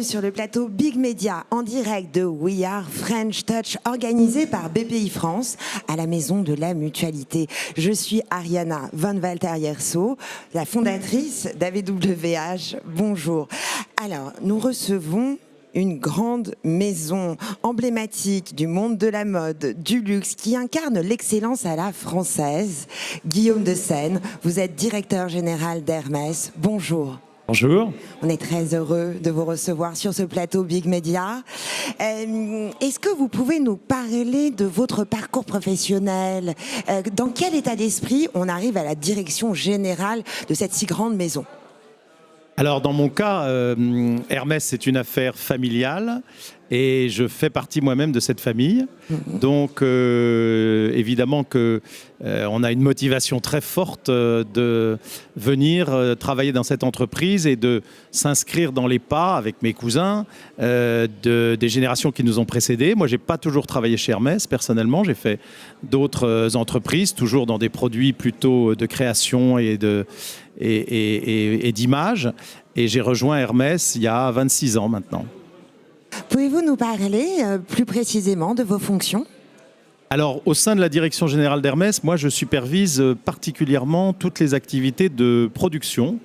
sur le plateau Big Media en direct de We Are French Touch organisé par BPI France à la Maison de la Mutualité. Je suis Ariana Van Valter-Yerso, la fondatrice d'AVWH. Bonjour. Alors, nous recevons une grande maison emblématique du monde de la mode, du luxe, qui incarne l'excellence à la française. Guillaume de Seine, vous êtes directeur général d'Hermès. Bonjour. Bonjour. On est très heureux de vous recevoir sur ce plateau Big Media. Est-ce que vous pouvez nous parler de votre parcours professionnel? Dans quel état d'esprit on arrive à la direction générale de cette si grande maison? Alors dans mon cas, Hermès c'est une affaire familiale et je fais partie moi-même de cette famille. Donc évidemment que on a une motivation très forte de venir travailler dans cette entreprise et de s'inscrire dans les pas avec mes cousins des générations qui nous ont précédés. Moi, j'ai pas toujours travaillé chez Hermès personnellement. J'ai fait d'autres entreprises, toujours dans des produits plutôt de création et d'image. Et j'ai rejoint Hermès il y a 26 ans maintenant. Pouvez-vous nous parler plus précisément de vos fonctions ? Alors, au sein de la direction générale d'Hermès, moi, je supervise particulièrement toutes les activités de production.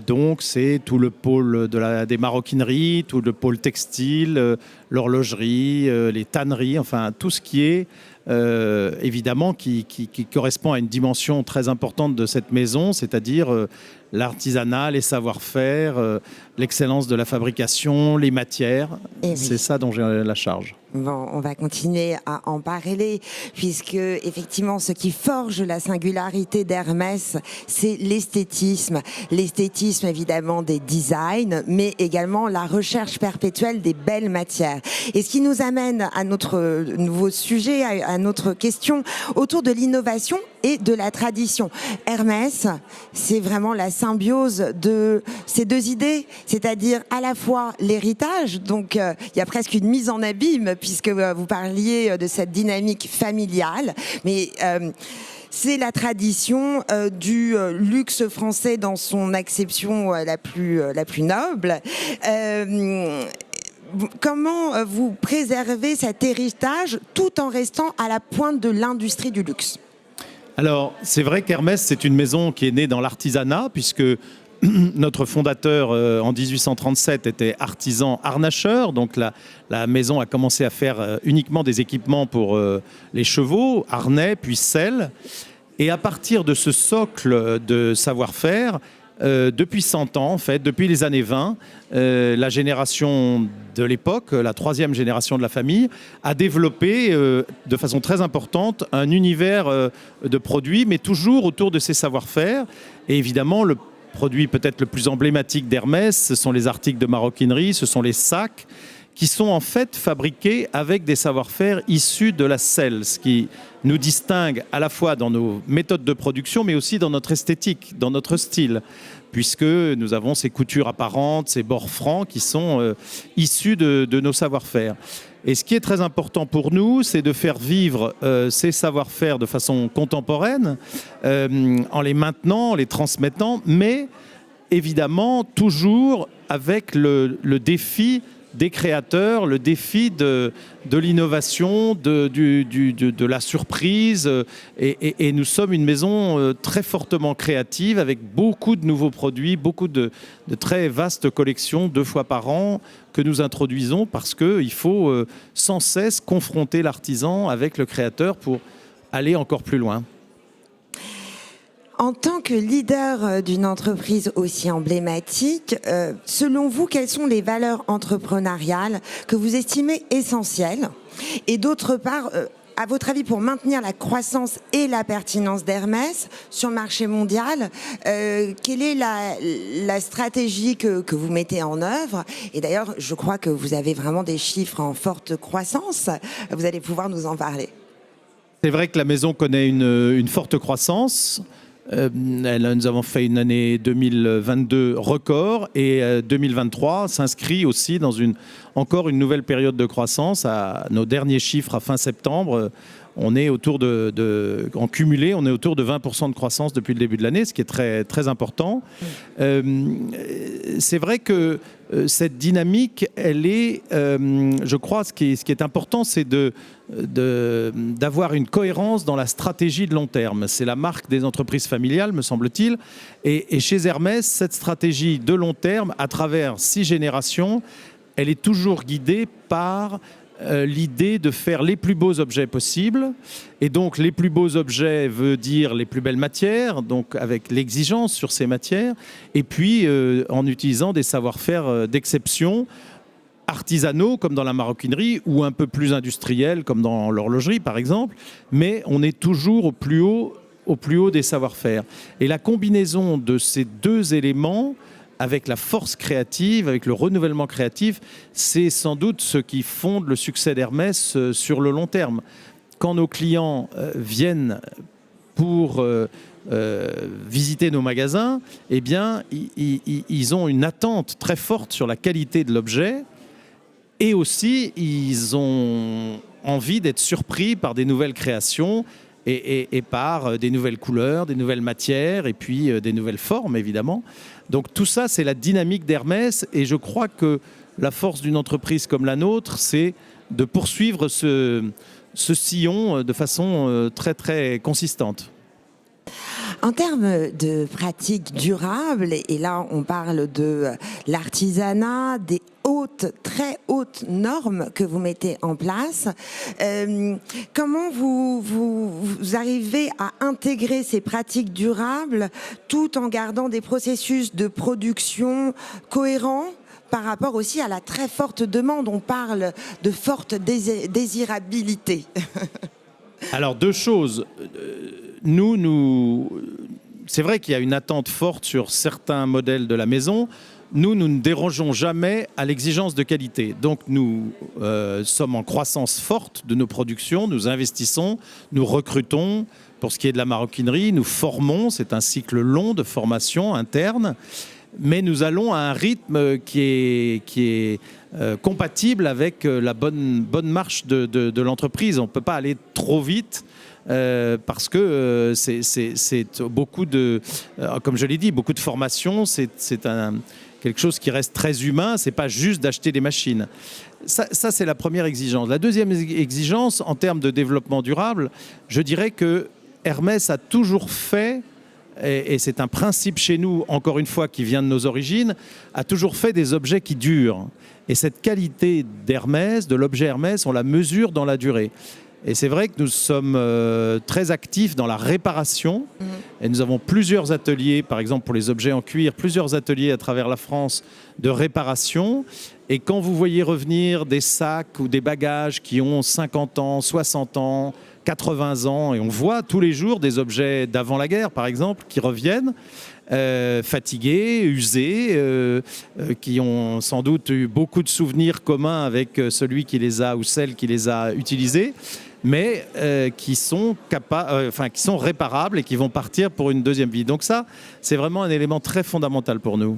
Donc, c'est tout le pôle des maroquineries, tout le pôle textile, l'horlogerie, les tanneries, enfin, tout ce qui est évidemment qui correspond à une dimension très importante de cette maison, c'est-à-dire l'artisanat, les savoir-faire, l'excellence de la fabrication, les matières. C'est ça dont j'ai la charge. Bon, on va continuer à en parler puisque effectivement ce qui forge la singularité d'Hermès, c'est l'esthétisme. L'esthétisme évidemment des designs, mais également la recherche perpétuelle des belles matières. Et ce qui nous amène à notre nouveau sujet, à notre question autour de l'innovation et de la tradition. Hermès, c'est vraiment la symbiose de ces deux idées, c'est-à-dire à la fois l'héritage, donc il y a presque une mise en abîme puisque vous parliez de cette dynamique familiale, mais c'est la tradition du luxe français dans son acception la plus noble. Comment vous préservez cet héritage tout en restant à la pointe de l'industrie du luxe ? Alors, c'est vrai qu'Hermès, c'est une maison qui est née dans l'artisanat, puisque notre fondateur, en 1837, était artisan harnacheur. Donc, la maison a commencé à faire uniquement des équipements pour les chevaux, harnais, puis selle. Et à partir de ce socle de savoir-faire, depuis 100 ans, en fait, depuis les années 20, la génération de l'époque, la troisième génération de la famille, a développé de façon très importante un univers de produits, mais toujours autour de ces savoir-faire. Et évidemment, le produit peut-être le plus emblématique d'Hermès, ce sont les articles de maroquinerie, ce sont les sacs, qui sont en fait fabriqués avec des savoir-faire issus de la selle, ce qui nous distingue à la fois dans nos méthodes de production, mais aussi dans notre esthétique, dans notre style, puisque nous avons ces coutures apparentes, ces bords francs qui sont issus de nos savoir-faire. Et ce qui est très important pour nous, c'est de faire vivre ces savoir-faire de façon contemporaine, en les maintenant, en les transmettant, mais évidemment toujours avec le défi des créateurs, le défi de l'innovation, de la surprise. Et nous sommes une maison très fortement créative avec beaucoup de nouveaux produits, beaucoup de très vastes collections 2 fois par an que nous introduisons parce qu'il faut sans cesse confronter l'artisan avec le créateur pour aller encore plus loin. En tant que leader d'une entreprise aussi emblématique, selon vous, quelles sont les valeurs entrepreneuriales que vous estimez essentielles? Et d'autre part, à votre avis, pour maintenir la croissance et la pertinence d'Hermès sur le marché mondial, quelle est la stratégie que vous mettez en œuvre? Et d'ailleurs, je crois que vous avez vraiment des chiffres en forte croissance. Vous allez pouvoir nous en parler. C'est vrai que la maison connaît une forte croissance. Nous avons fait une année 2022 record et 2023 s'inscrit aussi dans encore une nouvelle période de croissance. À nos derniers chiffres à fin septembre, on est autour en cumulé, on est autour de 20% de croissance depuis le début de l'année, ce qui est très, très important. C'est vrai que cette dynamique, elle est, je crois, ce qui est important, c'est d'avoir une cohérence dans la stratégie de long terme. C'est la marque des entreprises familiales, me semble-t-il. Et chez Hermès, cette stratégie de long terme, à travers 6 générations, elle est toujours guidée par l'idée de faire les plus beaux objets possibles. Et donc, les plus beaux objets veut dire les plus belles matières, donc avec l'exigence sur ces matières, et puis en utilisant des savoir-faire d'exception, artisanaux comme dans la maroquinerie ou un peu plus industriels comme dans l'horlogerie par exemple, mais on est toujours au plus haut des savoir-faire. Et la combinaison de ces 2 éléments avec la force créative, avec le renouvellement créatif, c'est sans doute ce qui fonde le succès d'Hermès sur le long terme. Quand nos clients viennent pour visiter nos magasins, eh bien, ils ont une attente très forte sur la qualité de l'objet. Et aussi, ils ont envie d'être surpris par des nouvelles créations et par des nouvelles couleurs, des nouvelles matières et puis des nouvelles formes, évidemment. Donc tout ça, c'est la dynamique d'Hermès. Et je crois que la force d'une entreprise comme la nôtre, c'est de poursuivre ce sillon de façon très, très consistante. En termes de pratiques durables, et là on parle de l'artisanat, des très hautes normes que vous mettez en place, comment vous arrivez à intégrer ces pratiques durables tout en gardant des processus de production cohérents par rapport aussi à la très forte demande? On parle de forte désirabilité. Alors 2 choses. C'est vrai qu'il y a une attente forte sur certains modèles de la maison. Nous ne dérogeons jamais à l'exigence de qualité. Donc nous sommes en croissance forte de nos productions, nous investissons, nous recrutons. Pour ce qui est de la maroquinerie, nous formons, c'est un cycle long de formation interne, mais nous allons à un rythme qui est compatible avec la bonne marche de l'entreprise. On ne peut pas aller trop vite. Parce que c'est beaucoup comme je l'ai dit, beaucoup de formation, c'est quelque chose qui reste très humain, c'est pas juste d'acheter des machines. Ça c'est la première exigence. La deuxième exigence, en termes de développement durable, je dirais que Hermès a toujours fait, et c'est un principe chez nous, encore une fois, qui vient de nos origines, a toujours fait des objets qui durent. Et cette qualité d'Hermès, de l'objet Hermès, on la mesure dans la durée. Et c'est vrai que nous sommes très actifs dans la réparation. Et nous avons plusieurs ateliers, par exemple pour les objets en cuir, plusieurs ateliers à travers la France de réparation. Et quand vous voyez revenir des sacs ou des bagages qui ont 50 ans, 60 ans, 80 ans, et on voit tous les jours des objets d'avant la guerre, par exemple, qui reviennent, fatigués, usés, qui ont sans doute eu beaucoup de souvenirs communs avec celui qui les a ou celle qui les a utilisés, mais qui sont réparables et qui vont partir pour une deuxième vie. Donc ça, c'est vraiment un élément très fondamental pour nous.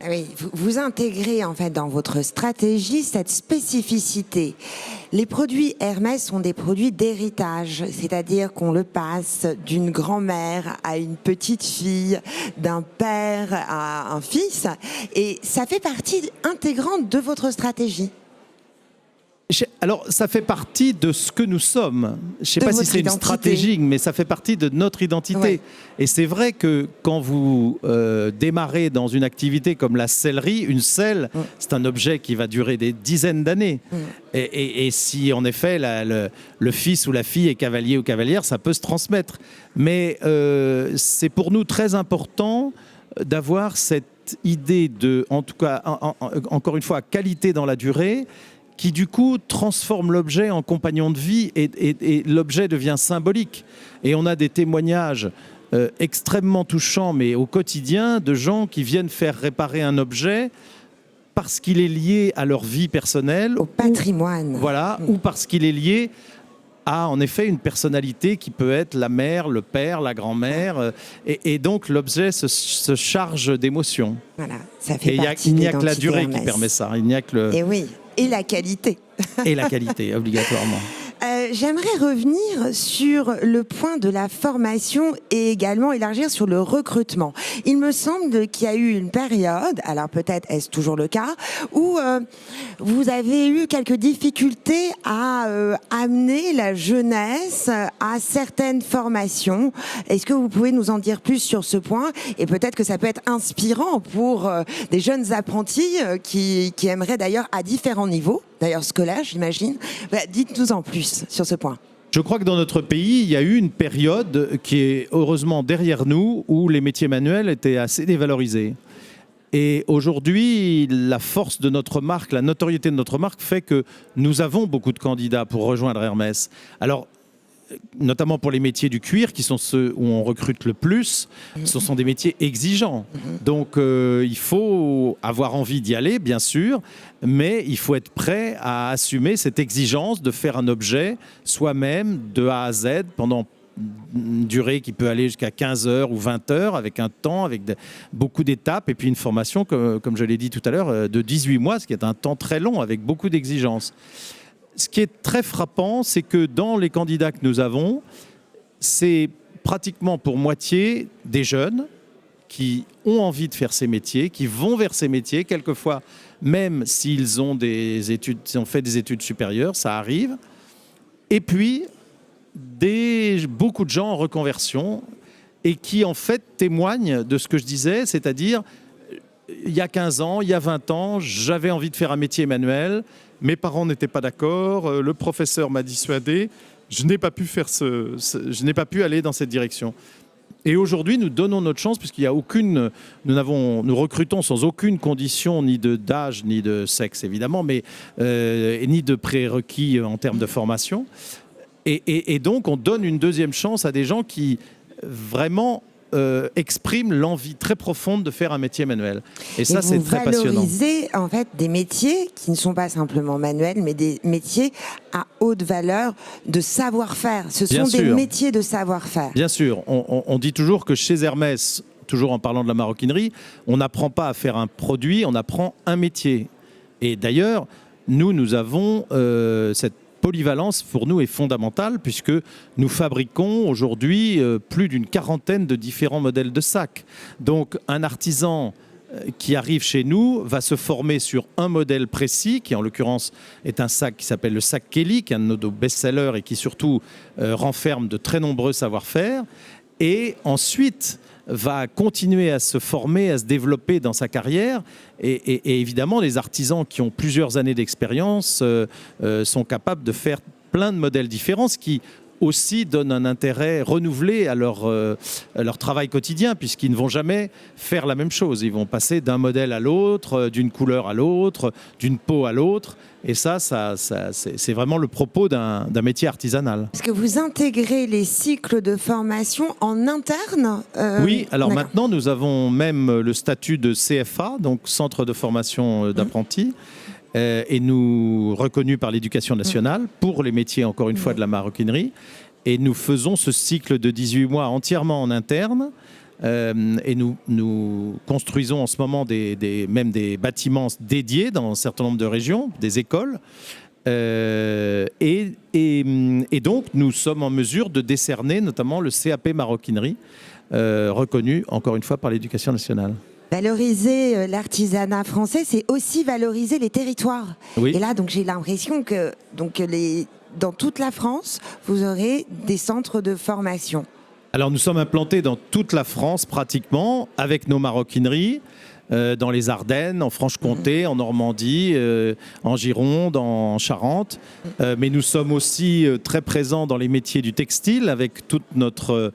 Oui, vous intégrez en fait dans votre stratégie cette spécificité. Les produits Hermès sont des produits d'héritage, c'est-à-dire qu'on le passe d'une grand-mère à une petite fille, d'un père à un fils, et ça fait partie intégrante de votre stratégie. Alors, ça fait partie de ce que nous sommes. Je ne sais pas si c'est une stratégie, mais ça fait partie de notre identité. Ouais. Et c'est vrai que quand vous démarrez dans une activité comme la sellerie, une selle, c'est un objet qui va durer des dizaines d'années. Et si, en effet, le fils ou la fille est cavalier ou cavalière, ça peut se transmettre. Mais c'est pour nous très important d'avoir cette idée de, en tout cas, encore une fois, qualité dans la durée, qui du coup transforme l'objet en compagnon de vie et l'objet devient symbolique. Et on a des témoignages extrêmement touchants, mais au quotidien, de gens qui viennent faire réparer un objet parce qu'il est lié à leur vie personnelle. Au patrimoine. Ou parce qu'il est lié à, en effet, une personnalité qui peut être la mère, le père, la grand-mère. Et donc, l'objet se charge d'émotions. Voilà, ça fait partie. Il n'y a que la durée qui permet ça. Il n'y a que Et oui. Et la qualité. Et la qualité, obligatoirement. J'aimerais revenir sur le point de la formation et également élargir sur le recrutement. Il me semble qu'il y a eu une période, alors peut-être est-ce toujours le cas, où vous avez eu quelques difficultés à amener la jeunesse à certaines formations. Est-ce que vous pouvez nous en dire plus sur ce point? Et peut-être que ça peut être inspirant pour des jeunes apprentis qui aimeraient d'ailleurs à différents niveaux, d'ailleurs scolaires j'imagine. Dites-nous en plus sur ce point. Je crois que dans notre pays, il y a eu une période qui est heureusement derrière nous où les métiers manuels étaient assez dévalorisés. Et aujourd'hui, la force de notre marque, la notoriété de notre marque fait que nous avons beaucoup de candidats pour rejoindre Hermès. Alors, notamment pour les métiers du cuir, qui sont ceux où on recrute le plus, ce sont des métiers exigeants. Donc, il faut avoir envie d'y aller, bien sûr, mais il faut être prêt à assumer cette exigence de faire un objet soi-même, de A à Z, pendant une durée qui peut aller jusqu'à 15 heures ou 20 heures, avec un temps, avec beaucoup d'étapes, et puis une formation, comme je l'ai dit tout à l'heure, de 18 mois, ce qui est un temps très long, avec beaucoup d'exigences. Ce qui est très frappant, c'est que dans les candidats que nous avons, c'est pratiquement pour moitié des jeunes qui ont envie de faire ces métiers, qui vont vers ces métiers, quelquefois même s'ils ont fait des études supérieures, ça arrive. Et puis, beaucoup de gens en reconversion et qui en fait témoignent de ce que je disais, c'est-à-dire il y a 15 ans, il y a 20 ans, j'avais envie de faire un métier manuel, mes parents n'étaient pas d'accord, le professeur m'a dissuadé, je n'ai pas pu aller dans cette direction. Et aujourd'hui, nous donnons notre chance puisqu'il y a nous recrutons sans aucune condition, ni d'âge, ni de sexe évidemment, mais ni de prérequis en termes de formation. Et donc, on donne une deuxième chance à des gens qui vraiment expriment l'envie très profonde de faire un métier manuel. Et ça, c'est très passionnant. Vous valorisez en fait des métiers qui ne sont pas simplement manuels, mais des métiers à haute valeur de savoir-faire. Ce sont des métiers de savoir-faire. Bien sûr. On dit toujours que chez Hermès, toujours en parlant de la maroquinerie, on n'apprend pas à faire un produit, on apprend un métier. Et d'ailleurs, nous avons cette polyvalence pour nous est fondamentale puisque nous fabriquons aujourd'hui plus d'une quarantaine de différents modèles de sacs. Donc un artisan qui arrive chez nous va se former sur un modèle précis qui en l'occurrence est un sac qui s'appelle le sac Kelly, qui est un de nos best-sellers et qui surtout renferme de très nombreux savoir-faire. Et ensuite va continuer à se former, à se développer dans sa carrière. Et évidemment, les artisans qui ont plusieurs années d'expérience sont capables de faire plein de modèles différents, ce qui aussi donne un intérêt renouvelé à leur travail quotidien, puisqu'ils ne vont jamais faire la même chose. Ils vont passer d'un modèle à l'autre, d'une couleur à l'autre, d'une peau à l'autre. Et ça c'est vraiment le propos d'un métier artisanal. Est-ce que vous intégrez les cycles de formation en interne? Oui, alors maintenant nous avons même le statut de CFA, donc Centre de formation d'apprentis, et nous reconnu par l'Éducation nationale pour les métiers, encore une fois, de la maroquinerie. Et nous faisons ce cycle de 18 mois entièrement en interne. Et nous construisons en ce moment même des bâtiments dédiés dans un certain nombre de régions, des écoles. Et donc, nous sommes en mesure de décerner notamment le CAP maroquinerie, reconnu, encore une fois, par l'Éducation nationale. Valoriser l'artisanat français, c'est aussi valoriser les territoires. Oui. Et là, donc, j'ai l'impression que dans toute la France, vous aurez des centres de formation. Alors, nous sommes implantés dans toute la France, pratiquement, avec nos maroquineries, dans les Ardennes, en Franche-Comté, en Normandie, en Gironde, en Charente. Mais nous sommes aussi très présents dans les métiers du textile, avec tout notre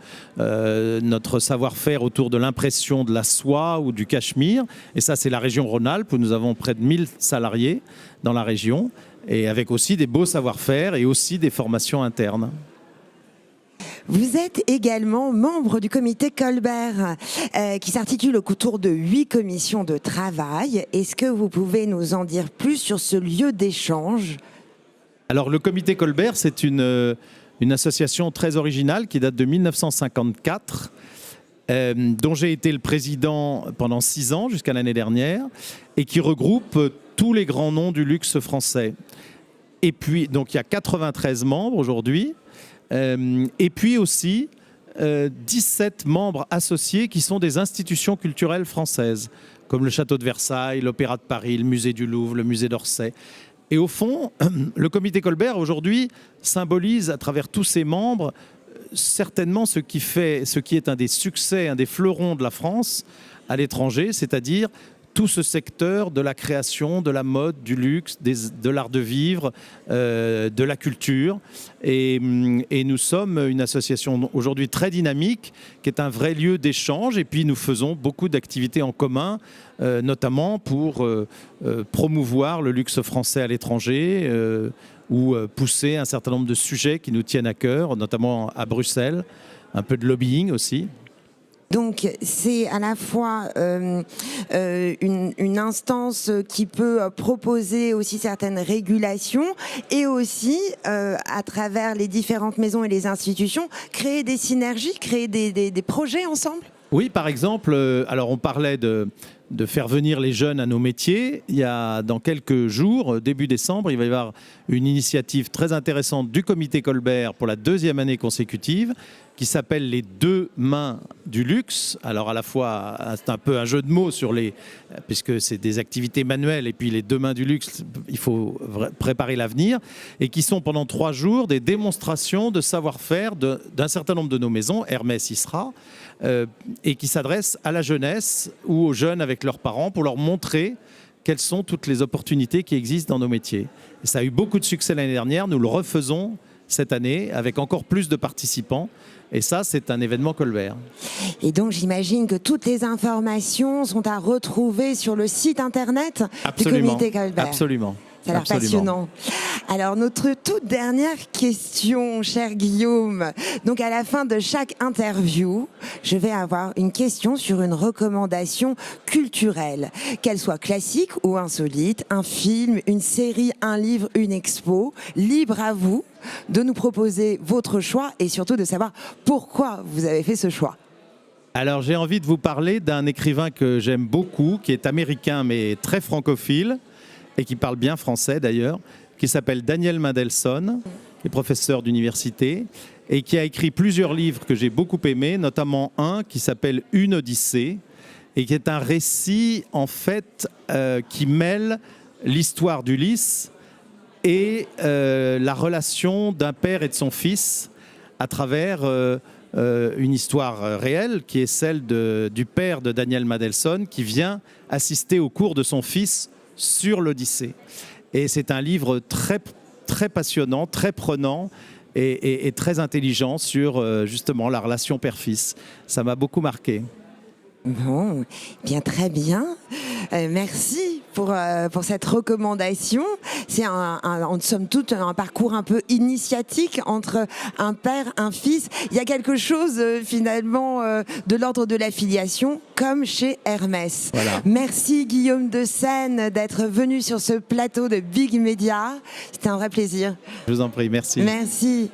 savoir-faire autour de l'impression de la soie ou du cachemire. Et ça, c'est la région Rhône-Alpes, où nous avons près de 1000 salariés dans la région, et avec aussi des beaux savoir-faire et aussi des formations internes. Vous êtes également membre du comité Colbert, qui s'articule autour de 8 commissions de travail. Est-ce que vous pouvez nous en dire plus sur ce lieu d'échange? Alors, le comité Colbert, c'est une association très originale qui date de 1954, dont j'ai été le président pendant 6 ans, jusqu'à l'année dernière, et qui regroupe tous les grands noms du luxe français. Et puis, donc il y a 93 membres aujourd'hui. Et puis aussi 17 membres associés qui sont des institutions culturelles françaises, comme le Château de Versailles, l'Opéra de Paris, le Musée du Louvre, le Musée d'Orsay. Et au fond, le comité Colbert aujourd'hui symbolise à travers tous ses membres certainement ce qui est un des succès, un des fleurons de la France à l'étranger, c'est-à-dire tout ce secteur de la création, de la mode, du luxe, de l'art de vivre, de la culture. Et nous sommes une association aujourd'hui très dynamique, qui est un vrai lieu d'échange. Et puis nous faisons beaucoup d'activités en commun, notamment pour promouvoir le luxe français à l'étranger, ou pousser un certain nombre de sujets qui nous tiennent à cœur, notamment à Bruxelles, un peu de lobbying aussi. Donc c'est à la fois une instance qui peut proposer aussi certaines régulations et aussi, à travers les différentes maisons et les institutions, créer des synergies, créer des projets ensemble. Oui, par exemple, alors on parlait de faire venir les jeunes à nos métiers. Il y a dans quelques jours, début décembre, il va y avoir une initiative très intéressante du comité Colbert pour la 2e année consécutive qui s'appelle les 2 mains du luxe. Alors à la fois, c'est un peu un jeu de mots puisque c'est des activités manuelles et puis les 2 mains du luxe, il faut préparer l'avenir, et qui sont pendant 3 jours des démonstrations de savoir-faire d'un certain nombre de nos maisons. Hermès y sera, et qui s'adressent à la jeunesse ou aux jeunes avec leurs parents pour leur montrer quelles sont toutes les opportunités qui existent dans nos métiers. Et ça a eu beaucoup de succès l'année dernière, nous le refaisons cette année avec encore plus de participants. Et ça, c'est un événement Colbert. Et donc, j'imagine que toutes les informations sont à retrouver sur le site internet du comité Colbert. Absolument. Ça a l'air passionnant. Alors, notre toute dernière question, cher Guillaume. Donc, à la fin de chaque interview, je vais avoir une question sur une recommandation culturelle, qu'elle soit classique ou insolite, un film, une série, un livre, une expo. Libre à vous de nous proposer votre choix et surtout de savoir pourquoi vous avez fait ce choix. Alors, j'ai envie de vous parler d'un écrivain que j'aime beaucoup, qui est américain mais très francophile, et qui parle bien français d'ailleurs, qui s'appelle Daniel Mandelson, qui est professeur d'université, et qui a écrit plusieurs livres que j'ai beaucoup aimés, notamment un qui s'appelle Une Odyssée, et qui est un récit en fait qui mêle l'histoire d'Ulysse et la relation d'un père et de son fils à travers une histoire réelle qui est celle du père de Daniel Mandelson qui vient assister au cours de son fils sur l'Odyssée. Et c'est un livre très, très passionnant, très prenant et très intelligent sur justement la relation père-fils. Ça m'a beaucoup marqué. Bon, bien, très bien. Merci pour cette recommandation. C'est en somme toute un parcours un peu initiatique entre un père, un fils. Il y a quelque chose finalement de l'ordre de la filiation, comme chez Hermès. Voilà. Merci Guillaume de Seine d'être venu sur ce plateau de Big Media. C'était un vrai plaisir. Je vous en prie, merci. Merci.